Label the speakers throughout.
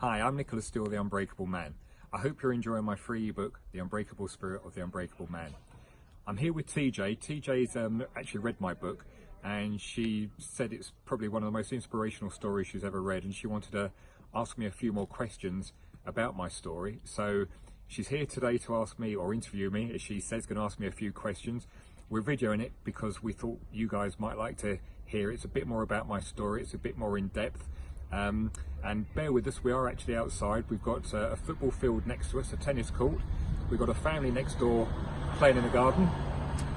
Speaker 1: Hi, I'm Nicholas Steele, the Unbreakable Man. I hope you're enjoying my free ebook, The Unbreakable Spirit of the Unbreakable Man. I'm here with TJ. TJ's actually read my book, and she said it's probably one of the most inspirational stories she's ever read, and she wanted to ask me a few more questions about my story. So she's here today to ask me, or interview me, as she says, going to ask me a few questions. We're videoing it because we thought you guys might like to hear it. It's a bit more about my story, it's a bit more in depth. And bear with us, we are actually outside. We've got a football field next to us, a tennis court. We've got a family next door playing in the garden.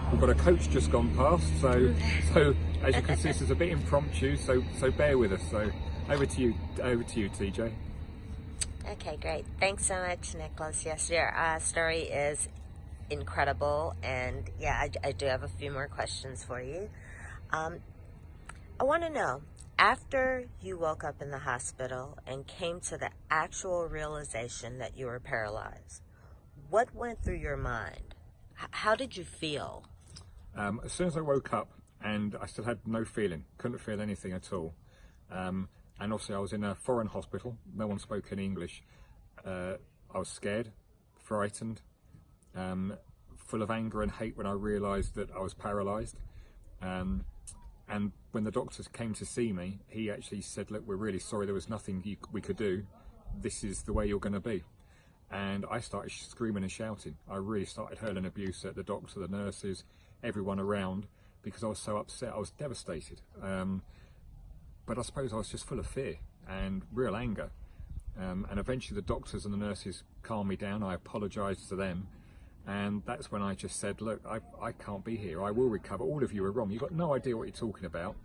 Speaker 1: We've got a coach just gone past, so as you can see, this is a bit impromptu, so bear with us. So over to you, TJ.
Speaker 2: Okay, great. Thanks so much, Nicholas. Yes, your story is incredible, and yeah, I do have a few more questions for you. I want to know, after you woke up in the hospital and came to the actual realization that you were paralyzed, what went through your mind? How did you feel?
Speaker 1: As soon as I woke up, and I still had no feeling, couldn't feel anything at all. And obviously I was in a foreign hospital, no one spoke any English. I was scared, frightened, full of anger and hate when I realised that I was paralysed. And when the doctors came to see me, he actually said, look, we're really sorry, there was nothing we could do. This is the way you're going to be. And I started screaming and shouting. I really started hurling abuse at the doctor, the nurses, everyone around, because I was so upset. I was devastated. But I suppose I was just full of fear and real anger. And eventually the doctors and the nurses calmed me down. I apologised to them. And that's when I just said, look, I can't be here. I will recover. All of you are wrong. You've got no idea what you're talking about.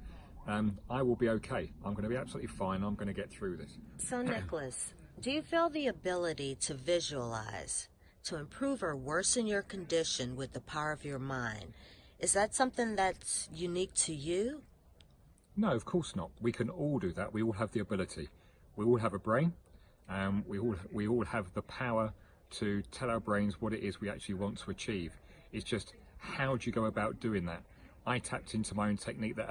Speaker 1: I will be okay. I'm going to be absolutely fine. I'm going to get through this.
Speaker 2: So, Nicholas, do you feel the ability to visualize, to improve or worsen your condition with the power of your mind? Is that something that's unique to you?
Speaker 1: No, of course not. We can all do that. We all have the ability. We all have a brain. We all have the power to tell our brains what it is we actually want to achieve. It's just, how do you go about doing that? I tapped into my own technique that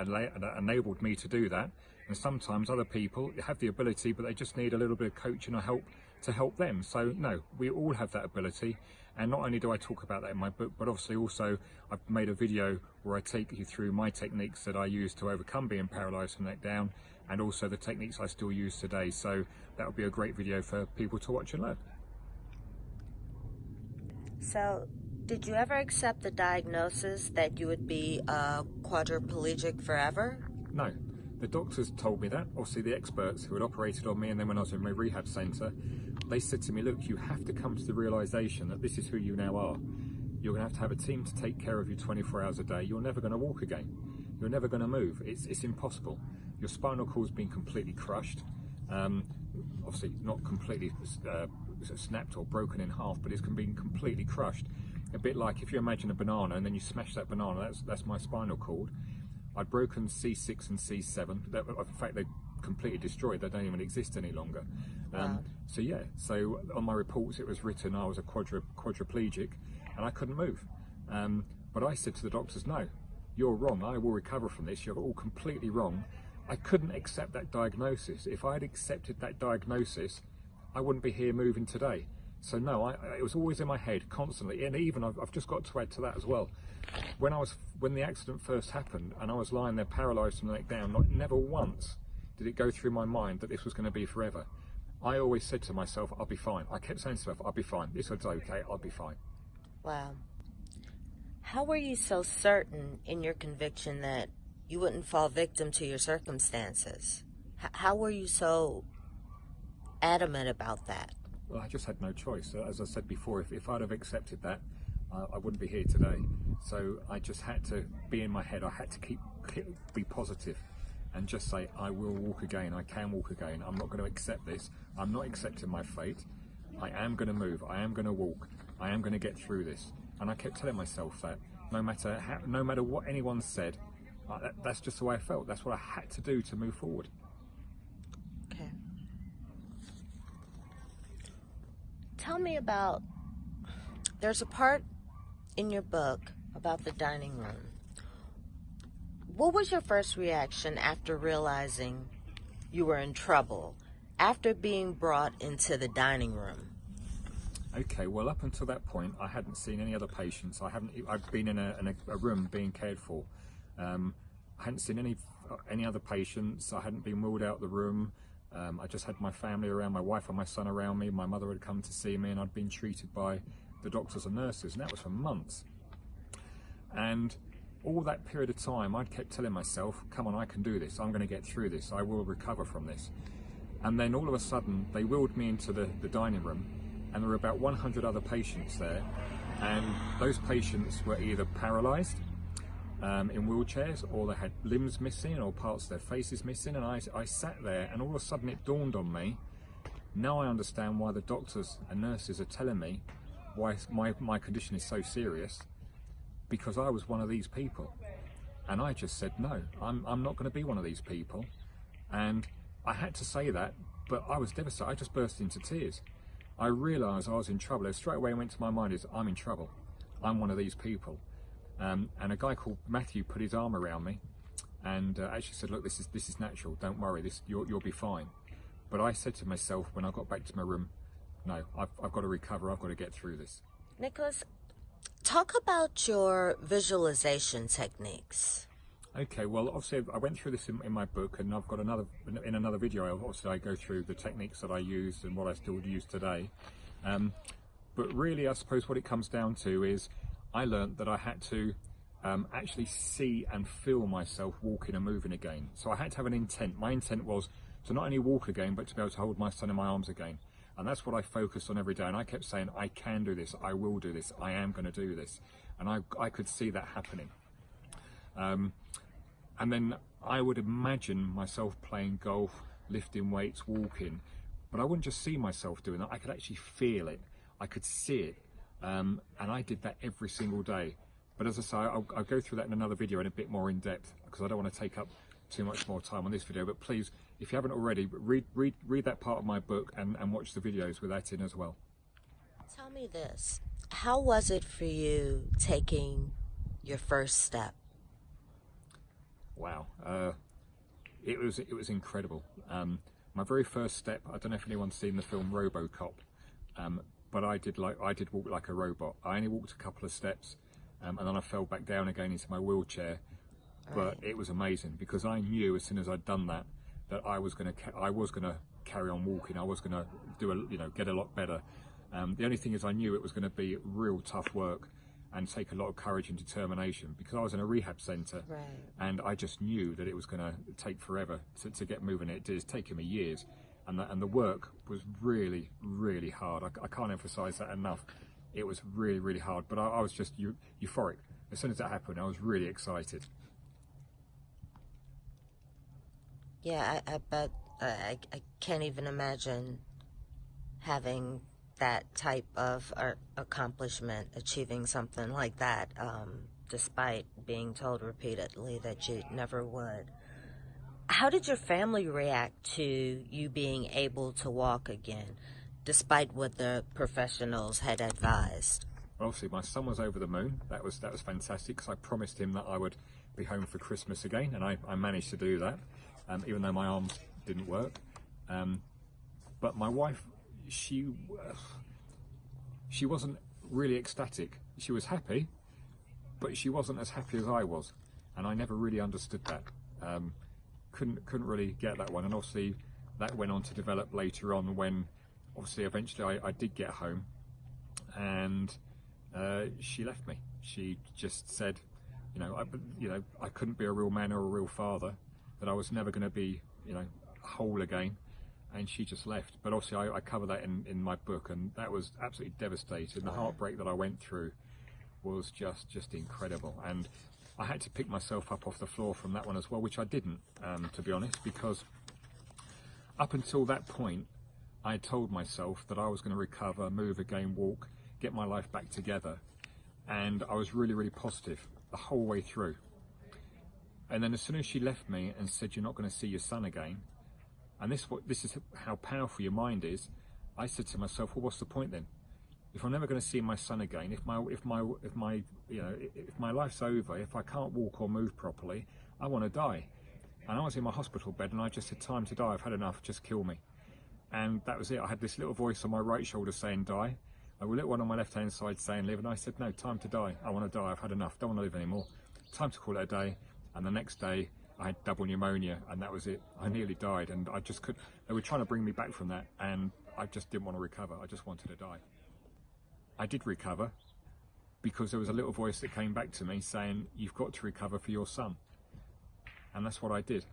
Speaker 1: enabled me to do that, and sometimes other people have the ability, but they just need a little bit of coaching or help to help them. So no, we all have that ability, and not only do I talk about that in my book, but obviously also I've made a video where I take you through my techniques that I use to overcome being paralysed from the neck down, and also the techniques I still use today. So that would be a great video for people to watch and learn.
Speaker 2: So, did you ever accept the diagnosis that you would be quadriplegic forever?
Speaker 1: No. The doctors told me that. Obviously the experts who had operated on me, and then when I was in my rehab centre, they said to me, look, you have to come to the realisation that this is who you now are. You're going to have a team to take care of you 24 hours a day. You're never going to walk again. You're never going to move. It's impossible. Your spinal cord's been completely crushed. Obviously not completely snapped or broken in half, but it's been completely crushed. A bit like if you imagine a banana and then you smash that banana, that's my spinal cord. I'd broken C6 and C7. In fact, they're completely destroyed. They don't even exist any longer.
Speaker 2: Wow.
Speaker 1: So yeah, so on my reports it was written I was a quadriplegic and I couldn't move. But I said to the doctors, no, you're wrong. I will recover from this. You're all completely wrong. I couldn't accept that diagnosis. If I had accepted that diagnosis, I wouldn't be here moving today. So no, it was always in my head constantly, and even I've just got to add to that as well. When the accident first happened and I was lying there paralysed from the neck down, never once did it go through my mind that this was going to be forever. I always said to myself, I'll be fine. I kept saying to myself, I'll be fine. This was okay, I'll be fine.
Speaker 2: Wow. How were you so certain in your conviction that you wouldn't fall victim to your circumstances? How were you so adamant about that?
Speaker 1: Well, I just had no choice. As I said before, if I'd have accepted that, I wouldn't be here today. So I just had to be in my head. I had to be positive and just say, I will walk again. I can walk again. I'm not going to accept this. I'm not accepting my fate. I am going to move. I am going to walk. I am going to get through this. And I kept telling myself that no matter what anyone said, that's just the way I felt. That's what I had to do to move forward.
Speaker 2: Okay. Tell me about, there's a part in your book about the dining room. What was your first reaction after realizing you were in trouble? after being brought into the dining room?
Speaker 1: Okay, well, up until that point, I hadn't seen any other patients. I'd been in a room being cared for. I hadn't seen any other patients. I hadn't been wheeled out the room. I just had my family around, my wife and my son around me. My mother had come to see me, and I'd been treated by the doctors and nurses, and that was for months. And all that period of time, I'd kept telling myself, come on, I can do this. I'm going to get through this. I will recover from this. And then all of a sudden, they wheeled me into the dining room, and there were about 100 other patients there. And those patients were either paralysed in wheelchairs, or they had limbs missing or parts of their faces missing. And I sat there, and all of a sudden it dawned on me, now I understand why the doctors and nurses are telling me why my condition is so serious, because I was one of these people. And I just said, no, I'm not going to be one of these people. And I had to say that, but I was devastated. I just burst into tears. I realised I was in trouble. It straight away went to my mind is, I'm in trouble. I'm one of these people. And a guy called Matthew put his arm around me and actually said, look, this is natural. Don't worry, you'll be fine. But I said to myself when I got back to my room, no, I've got to recover. I've got to get through this.
Speaker 2: Nicholas, talk about your visualization techniques.
Speaker 1: Okay, well, obviously I went through this in my book, and I've got another video. Obviously, I go through the techniques that I used and what I still use today. But really, I suppose what it comes down to is I learned that I had to actually see and feel myself walking and moving again. So I had to have an intent. My intent was to not only walk again, but to be able to hold my son in my arms again. And that's what I focused on every day. And I kept saying, I can do this, I will do this, I am going to do this. And I could see that happening. And then I would imagine myself playing golf, lifting weights, walking, but I wouldn't just see myself doing that. I could actually feel it. I could see it. And I did that every single day. But as I say, I'll go through that in another video in a bit more in depth, because I don't want to take up too much more time on this video. But please, if you haven't already, read that part of my book and watch the videos with that in as well.
Speaker 2: Tell me this. How was it for you taking your first step?
Speaker 1: Wow, it was incredible. My very first step, I don't know if anyone's seen the film RoboCop, but I did walk like a robot. I only walked a couple of steps, and then I fell back down again into my wheelchair. But it was amazing, because I knew as soon as I'd done that I was gonna carry on walking. I was gonna get a lot better. The only thing is, I knew it was going to be real tough work and take a lot of courage and determination, because I was in a rehab centre, and I just knew that it was going to take forever to get moving. It's taken me years, and the work was really, really hard. I can't emphasise that enough. It was really, really hard, but I was just euphoric. As soon as that happened, I was really excited.
Speaker 2: Yeah, I bet I can't even imagine having that type of accomplishment, achieving something like that, despite being told repeatedly that you never would. How did your family react to you being able to walk again, despite what the professionals had advised?
Speaker 1: Obviously, my son was over the moon. That was fantastic, because I promised him that I would be home for Christmas again, and I managed to do that, even though my arms didn't work. But my wife, she wasn't really ecstatic. She was happy, but she wasn't as happy as I was, and I never really understood that. Couldn't really get that one. And obviously that went on to develop later on, when obviously eventually I did get home, and she left me. She just said, I couldn't be a real man or a real father, that I was never going to be whole again. And she just left. But obviously I cover that in my book, and that was absolutely devastating. The heartbreak that I went through was just incredible, and I had to pick myself up off the floor from that one as well, which I didn't, to be honest, because up until that point I had told myself that I was going to recover, move again, walk, get my life back together, and I was really, really positive the whole way through. And then as soon as she left me and said, you're not going to see your son again, and this is how powerful your mind is, I said to myself, well, what's the point then? If I'm never going to see my son again, if my life's over, if I can't walk or move properly, I want to die. And I was in my hospital bed, and I just said, time to die. I've had enough. Just kill me. and that was it. I had this little voice on my right shoulder saying die, a little one on my left hand side saying live, and I said no, time to die. I want to die. I've had enough. Don't want to live anymore. Time to call it a day. And the next day I had double pneumonia, and that was it. I nearly died, and I just could. They were trying to bring me back from that, and I just didn't want to recover. I just wanted to die. I did recover because there was a little voice that came back to me saying, you've got to recover for your son. And that's what I did.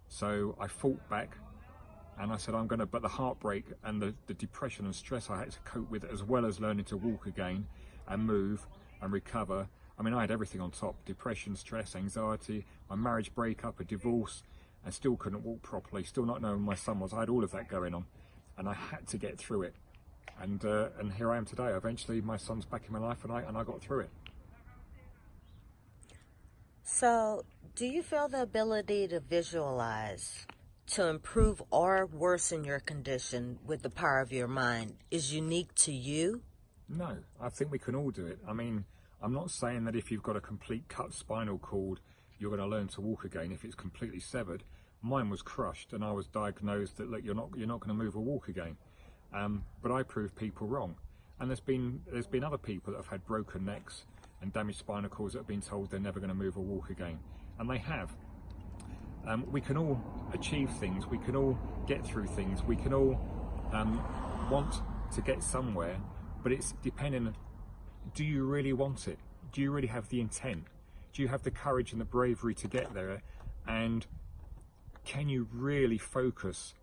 Speaker 1: So I fought back, and I said, I'm going to, but the heartbreak and the depression and stress I had to cope with, as well as learning to walk again and move and recover. I mean, I had everything on top: depression, stress, anxiety, my marriage breakup, a divorce, and still couldn't walk properly, still not knowing who my son was. I had all of that going on, and I had to get through it. And here I am today. Eventually my son's back in my life, and I got through it.
Speaker 2: So, do you feel the ability to visualize, to improve or worsen your condition with the power of your mind is unique to you?
Speaker 1: No, I think we can all do it. I mean, I'm not saying that if you've got a complete cut spinal cord, you're going to learn to walk again if it's completely severed. Mine was crushed, and I was diagnosed that, look, you're not going to move or walk again. But I proved people wrong. And there's been other people that have had broken necks and damaged spinal cords that have been told they're never going to move or walk again, and they have. We can all achieve things. We can all get through things. We can all want to get somewhere, but it's depending on, do you really want it? Do you really have the intent? Do you have the courage and the bravery to get there? And can you really focus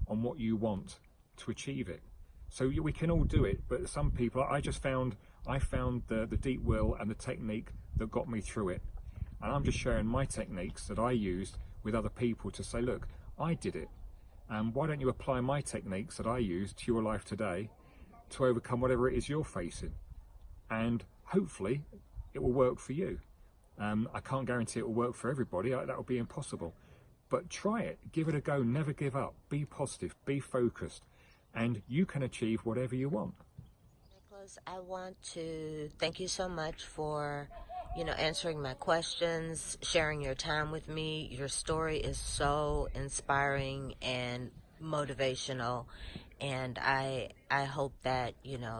Speaker 1: on what you want to achieve it? So we can all do it, but some people, I found the deep will and the technique that got me through it. And I'm just sharing my techniques that I used with other people to say, look, I did it. Why don't you apply my techniques that I used to your life today to overcome whatever it is you're facing? And hopefully it will work for you. I can't guarantee it will work for everybody. That would be impossible. But try it, give it a go, never give up, be positive, be focused, and you can achieve whatever you want.
Speaker 2: Nicholas, I want to thank you so much for, answering my questions, sharing your time with me. Your story is so inspiring and motivational, and I hope that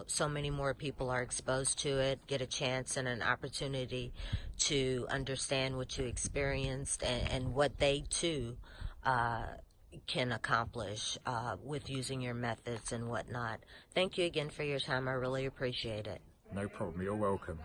Speaker 2: so many more people are exposed to it, get a chance and an opportunity to understand what you experienced, and what they too can accomplish with using your methods and whatnot. Thank you again for your time. I really appreciate it.
Speaker 1: No problem, you're welcome.